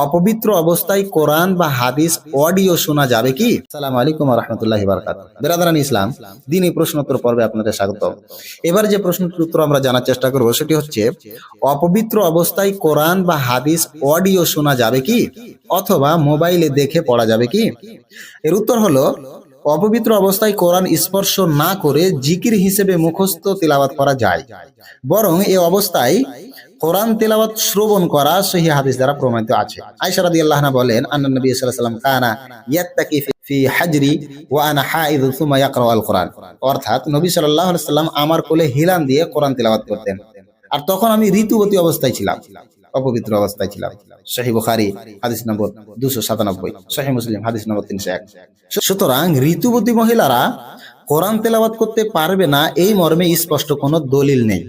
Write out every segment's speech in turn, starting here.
অপবিত্র অবস্থায় কোরআন বা হাদিস অডিও শোনা যাবে কি? আসসালামু আলাইকুম ওয়া রাহমাতুল্লাহি ওয়া বারাকাতুহু। বিরাদরান ইসলাম, দ্বীনি প্রশ্নোত্তর পর্বে আপনাদের স্বাগত। এবার যে প্রশ্নটির উত্তর আমরা জানার চেষ্টা করব সেটি হচ্ছে, অপবিত্র অবস্থায় কোরআন বা হাদিস অডিও শোনা যাবে কি, অথবা মোবাইলে দেখে পড়া যাবে কি? এর উত্তর হলো, অপবিত্র অবস্থায় কোরআন স্পর্শ না করে জিকির হিসেবে মুখস্থ তিলাওয়াত করা যায়। বরং এই অবস্থায় কোরআন তেলাওয়াত শ্রবণ করা সহিহ হাদিস দ্বারা প্রমাণিত আছে। আয়েশা রাদিয়াল্লাহু আনহা বলেন, আন্না নবী সাল্লাল্লাহু আলাইহি ওয়াসাল্লাম কানা ইয়াত্তাকি ফি হাজরি ওয়া আনা হাইদ সুম্মা ইয়াকরাউ আল কোরআন। অর্থাৎ নবী সাল্লাল্লাহু আলাইহি ওয়াসাল্লাম আমার কোলে হিলান দিয়ে কোরআন তেলাওয়াত করতেন, আর তখন আমি ঋতুবতী অবস্থায় ছিলাম, অপবিত্র অবস্থায় ছিলাম। সহিহ বুখারী হাদিস নম্বর 297, সহিহ মুসলিম হাদিস নম্বর 301। সুতরাং ঋতুবতী মহিলারা কোরআন তেলাওয়াত করতে পারবে না, এই মর্মে স্পষ্ট কোনো দলিল নেই।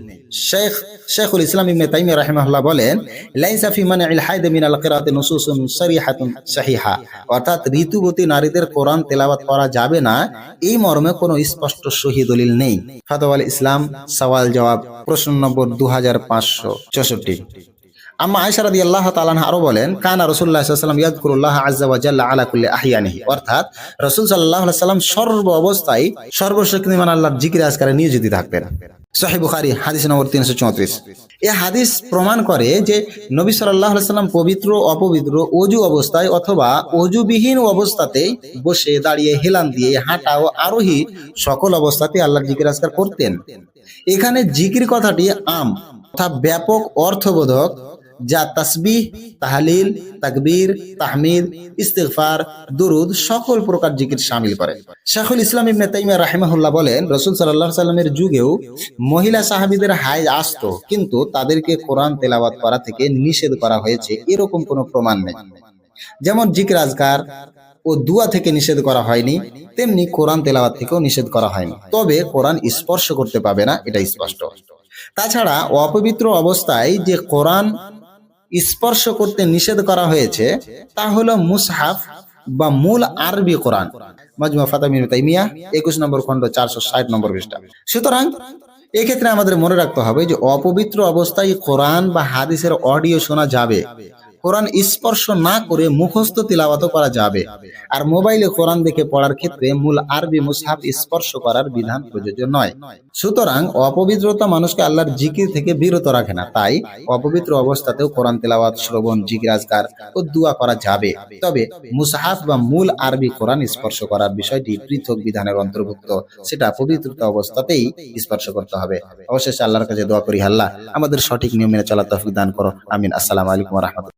শেখুল ইসলাম ইবনে তাইমিয়া রাহিমাহুল্লাহ বলেন, লাইসা ফি মানইল হাইদ মিনাল কিরাআতি নুসুসুন সরিহাতুন সহিহা। অর্থাৎ ঋতুবতী নারীদের কোরআন তেলাওয়াত করা যাবে না, এই মর্মে কোনো স্পষ্ট সহিহ দলিল নেই। ফাতাওয়াল ইসলাম সওয়াল জবাব, প্রশ্ন নম্বর 2564। আম্মা আয়েশা রাদিয়াল্লাহু তাআলা আনহা আরো বলেন, কানা রাসূলুল্লাহ সাল্লাল্লাহু আলাইহি ওয়াসাল্লাম ইয়াযকুরুল্লাহ আযজা ওয়া জাল্লা আলা কুল্লি আহইয়ানিহি। অর্থাৎ রাসূল সাল্লাল্লাহু আলাইহি ওয়াসাল্লাম সর্ব অবস্থায় সর্বশক্তিমান আল্লাহর জিকির আজকারে নিয়োজিত থাকতেন। সহিহ বুখারী হাদিস নম্বর 334। এই হাদিস প্রমাণ করে যে নবী সাল্লাল্লাহু আলাইহি ওয়াসাল্লাম পবিত্র অপবিত্র ওযু অবস্থায় অথবা ওযুবিহীন অবস্থাতেই বসে, দাঁড়িয়ে, হেলান দিয়ে, হাঁটা ও আরোহী সকল অবস্থাতে আল্লাহর জিকির আজকার করতেন। এখানে জিকির কথাটি আম তথা ব্যাপক অর্থবোধক, যা তাসবিহ, তাহলিল, তাকবীর, তাহমিদ, ইস্তিগফার, দুরুদ সকল প্রকার জিকির শামিল করে। শেখুল ইসলাম ইবনে তাইমিয়া রাহিমাহুল্লাহ বলেন, রাসূল সাল্লাল্লাহু আলাইহি ওয়াসাল্লামের যুগেও মহিলা সাহাবীদের হায়েজ আসতো, কিন্তু তাদেরকে কোরআন তেলাওয়াত করা থেকে নিষেধ করা হয়েছে এরকম কোনো প্রমাণ নেই। যেমন জিকির আজকার ও দুয়া থেকে নিষেধ করা হয়নি, তেমনি কোরআন তেলাওয়াত থেকেও নিষেধ করা হয়নি। তবে কোরআন স্পর্শ করতে পাবে না, এটা স্পষ্ট। তাছাড়া অপবিত্র অবস্থায় যে কোরআন স্পর্শ করতে নিষেধ করা হয়েছে তা হলো মুসহাফ বা মূল আরবি কোরআন। মাজমু ফাতাওয়া ইবনে তাইমিয়া 21 নম্বর খণ্ড 460 নম্বর পৃষ্ঠা। সুতরাং এক্ষেত্রে আমাদের মনে রাখতে হবে যে অপবিত্র অবস্থায় কোরআন বা হাদিসের অডিও শোনা যাবে, কোরআন স্পর্শ না করে মুখস্থ তিলাওয়াত করা যাবে, আর মোবাইলে কোরআন দেখে পড়ার ক্ষেত্রে মূল আরবি মুসহাফ স্পর্শ করার বিধান প্রযোজ্য নয়। সুতরাং অপবিত্রতা মানুষকে আল্লাহর জিকির থেকে বিরত রাখে না, তাই অপবিত্র অবস্থাতেও কোরআন তেলাওয়াত, শ্রবণ, জিকির আজকার ও দুয়া করা যাবে। তবে মুসহাফ বা মূল আরবি কোরআন স্পর্শ করার বিষয়টি পৃথক বিধানের অন্তর্ভুক্ত, সেটা পবিত্রতা অবস্থাতেই স্পর্শ করতে হবে। অবশেষে আল্লাহর কাছে দোয়া করি, আল্লাহ আমাদের সঠিক নিয়ম মেনে চলার তৌফিক দান করো, আমিন। আসসালামু আলাইকুম ওয়া রাহমাতুল্লাহ।